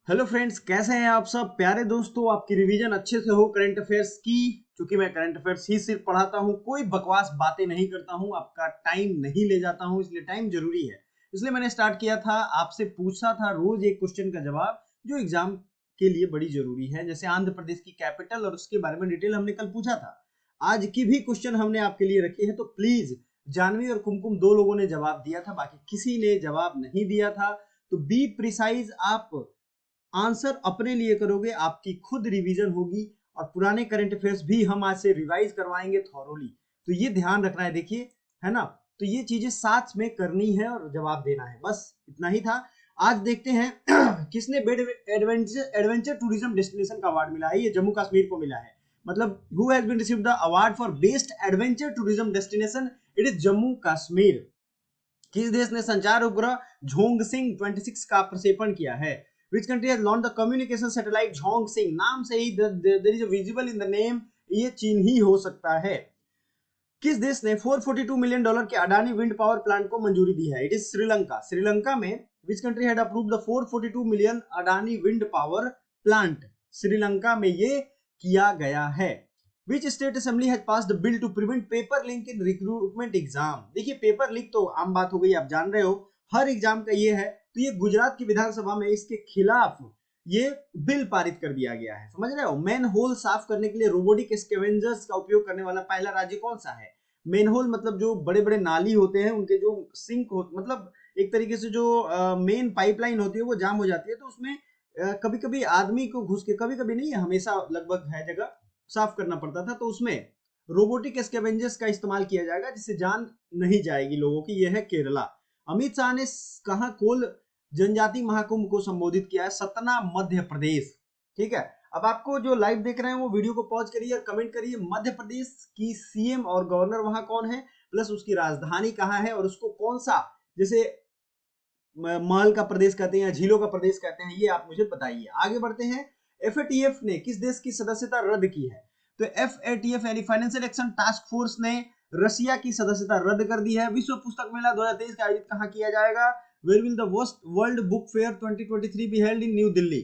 Hello friends, कैसे हैं आप सब प्यारे दोस्तों। आपकी रिवीजन अच्छे से हो करंट अफेयर्स की। क्योंकि मैं करंट अफेयर्स ही सिर्फ पढ़ाता हूं, कोई बकवास बातें नहीं करता हूं, आपका टाइम नहीं ले जाता हूं, इसलिए टाइम जरूरी है। इसलिए मैंने स्टार्ट किया था, आपसे पूछा था रोज एक क्वेश्चन का जवाब जो एग्जाम के लिए बड़ी जरूरी है। जैसे आंध्र प्रदेश की कैपिटल और उसके बारे में डिटेल हमने कल पूछा था। आज की भी क्वेश्चन हमने आपके लिए रखी है, तो प्लीज। जानवी और कुमकुम दो लोगों ने जवाब दिया था, बाकी किसी ने जवाब नहीं दिया था। तो बी प्रिसाइज, आप आंसर अपने लिए करोगे, आपकी खुद रिवीजन होगी। और पुराने करंट अफेयर्स भी हम आज से रिवाइज करवाएंगे थॉरोली। तो ये ध्यान रखना है, देखिए, है ना। तो ये चीजें साथ में करनी है और जवाब देना है, बस इतना ही था। आज देखते हैं किसने एडवेंचर एडवेंचर टूरिज्म डेस्टिनेशन का अवार्ड मिला है। ये जम्मू कश्मीर को मिला है। मतलब who has been received the award for best adventure tourism destination, it is Jammu Kashmir. किस देश ने संचार उपग्रह झोंगसिंग 26 का प्रक्षेपण किया है? Which country has launched the communication satellite झोंगसिंग? नाम से ही there is a visible in the name, ये चीन ही हो सकता है। किस देश ने 442 मिलियन डॉलर के अडानी विंड पावर प्लांट को मंजूरी दी है? It is Sri Lanka. श्रीलंका में which country had approved the 442 million Adani wind power plant? Sri Lanka में ये किया गया है। Which state assembly has passed bill to prevent paper leak in recruitment exam? देखिए, पेपर लीक तो आम बात हो गई, आप जान रहे हो, हर एग्जाम का ये है। तो ये गुजरात की विधानसभा में इसके खिलाफ ये बिल पारित कर दिया गया है, समझ रहे हो। मेन होल साफ करने के लिए रोबोटिक स्कैवेंजर्स का उपयोग करने वाला पहला राज्य कौन सा है? मेन होल मतलब जो बड़े बड़े नाली होते हैं, उनके जो सिंक हो, मतलब एक तरीके से जो मेन पाइपलाइन होती है वो जाम हो जाती है, तो उसमें कभी कभी आदमी को घुस के, कभी कभी नहीं, हमेशा लगभग है जगह साफ करना पड़ता था। तो उसमें रोबोटिक स्कैवेंजर्स का इस्तेमाल किया जाएगा, जिससे जान नहीं जाएगी लोगों की। यह है केरला। अमित शाह ने कहा कोल जनजाति महाकुंभ को संबोधित किया है? सतना, मध्य प्रदेश। ठीक है। अब आपको जो लाइव देख रहे हैं वो वीडियो को पॉज करिए और कमेंट करिए, मध्य प्रदेश की सीएम और गवर्नर वहां कौन है, प्लस उसकी राजधानी कहाँ है, और उसको कौन सा, जैसे महल का प्रदेश कहते हैं या झीलों का प्रदेश कहते हैं, ये आप मुझे बताइए। आगे बढ़ते हैं। एफएटीएफ ने किस देश की सदस्यता रद्द की है? तो एफएटीएफ यानी फाइनेंशियल एक्शन टास्क फोर्स ने रसिया की सदस्यता रद्द कर दी है। विश्व पुस्तक मेला 2023 का आयोजित कहां किया जाएगा? Where will the world book fair 2023 be held in New Delhi?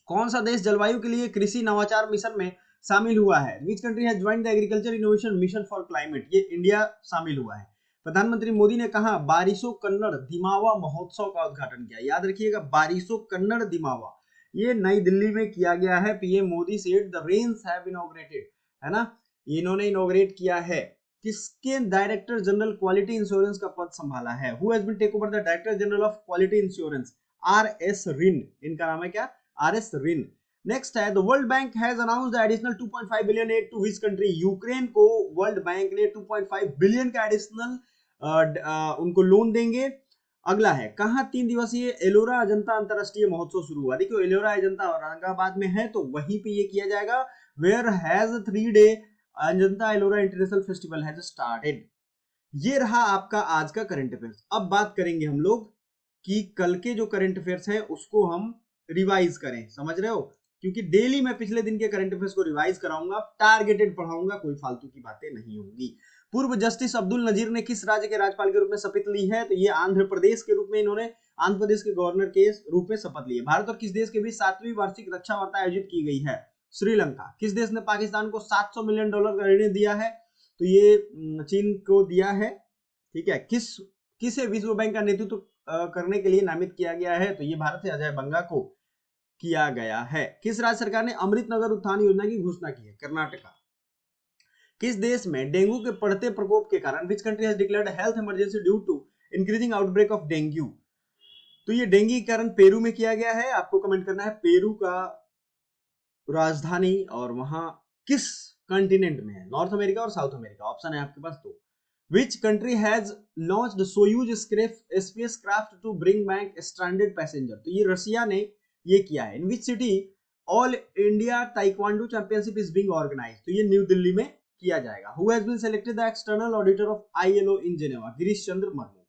कौन सा देश जलवायु के लिए कृषि नवाचार मिशन में शामिल हुआ है? विच country has joined the agriculture innovation mission for climate? ये इंडिया शामिल हुआ है। प्रधानमंत्री मोदी ने कहा बारिशों कन्नड़ दिमावा महोत्सव का उद्घाटन किया? याद रखिएगा, बारिशों कन्नड़ दिमावा, ये नई दिल्ली में किया गया है। PM Modi said the rains have inaugurated, है ना, इन्होंने इनॉग्रेट किया है। किसके डायरेक्टर जनरल क्वालिटी इंश्योरेंस का पद संभाला है? Who has been take over the director general of quality insurance? R S रिन, इनका नाम है क्या? आर एस रिन। नेक्स्ट है, the World Bank has announced additional 2.5 billion aid to which country? Ukraine को वर्ल्ड बैंक ने 2.5 बिलियन का एडिशनल उनको लोन देंगे। अगला है, कहां 3 दिवसीय एलोरा अजंता अंतरराष्ट्रीय महोत्सव शुरू हुआ? देखिए, एलोरा अजंता औरंगाबाद में है, तो वहीं पे ये किया जाएगा। Where has 3 day Ajanta Ellora international festival has started. ये रहा आपका आज का करंट अफेयर्स। अब बात करेंगे हम लोग कि कल के जो करंट अफेयर्स है उसको हम रिवाइज करें, समझ रहे हो। क्योंकि डेली मैं पिछले दिन के करंट अफेयर्स को रिवाइज कराऊंगा, टारगेटेड पढ़ाऊंगा, कोई फालतू की बातें नहीं होंगी। पूर्व जस्टिस अब्दुल नजीर ने किस राज्य के राज्यपाल के रूप में शपथ ली है? तो ये आंध्र प्रदेश के रूप में, इन्होंने आंध्र प्रदेश के गवर्नर के रूप में शपथ ली है। भारत और किस देश के बीच 7वीं वार्षिक रक्षा वार्ता आयोजित की गई है? श्रीलंका। किस देश ने पाकिस्तान को 700 मिलियन डॉलर का ऋण दिया है? तो ये चीन को दिया है। ठीक है। किसे विश्व बैंक का नेतृत्व करने के लिए नामित किया गया है? तो ये भारत से अजय बंगा को किया गया है। किस राज्य सरकार ने अमृत नगर उत्थान योजना की घोषणा की है? कर्नाटका। किस देश में डेंगू के बढ़ते प्रकोप के कारण which country has declared health emergency due to increasing outbreak of dengue? तो ये डेंगू के कारण पेरू में किया गया है। आपको कमेंट करना है पेरू का राजधानी और वहां किस कंटिनेंट में है, नॉर्थ अमेरिका और साउथ अमेरिका। ऑप्शन है आपके पास दो। Which country has launched Soyuz spacecraft to bring back stranded passenger? तो ये रसिया ने ये किया है। In which city All India Taekwondo Championship is being organized? तो ये न्यू दिल्ली में किया जाएगा। Who has been selected the external auditor of ILO in Geneva? Girish Chandra Murmu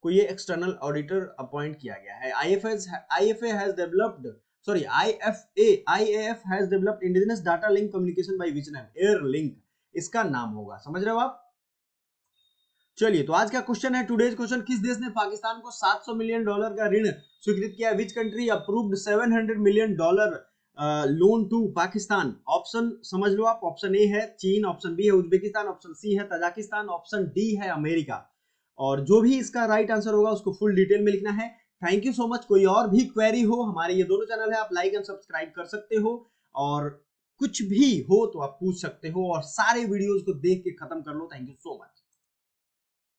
को ये एक्सटर्नल ऑडिटर अपॉइंट किया गया है। IFA has developed, sorry, IAF has developed indigenous data link communication by which name? Airlink इसका नाम होगा, समझ रहे हो आप। चलिए, तो आज का क्वेश्चन है, टुडेज क्वेश्चन, किस देश ने पाकिस्तान को $700 मिलियन का ऋण स्वीकृत किया? Which country approved $700 million loan to Pakistan? Option समझ लो आप। ऑप्शन ए है चीन, ऑप्शन बी है उज्बेकिस्तान, ऑप्शन सी है तजाकिस्तान, ऑप्शन डी है अमेरिका। और जो भी इसका राइट आंसर होगा उसको फुल डिटेल में लिखना है। Thank you so much. कोई और भी क्वेरी हो, हमारे ये दोनों चैनल है, आप लाइक एंड सब्सक्राइब कर सकते हो, और कुछ भी हो तो आप पूछ सकते हो, और सारे वीडियोस को देख के खत्म कर लो। Thank you so much.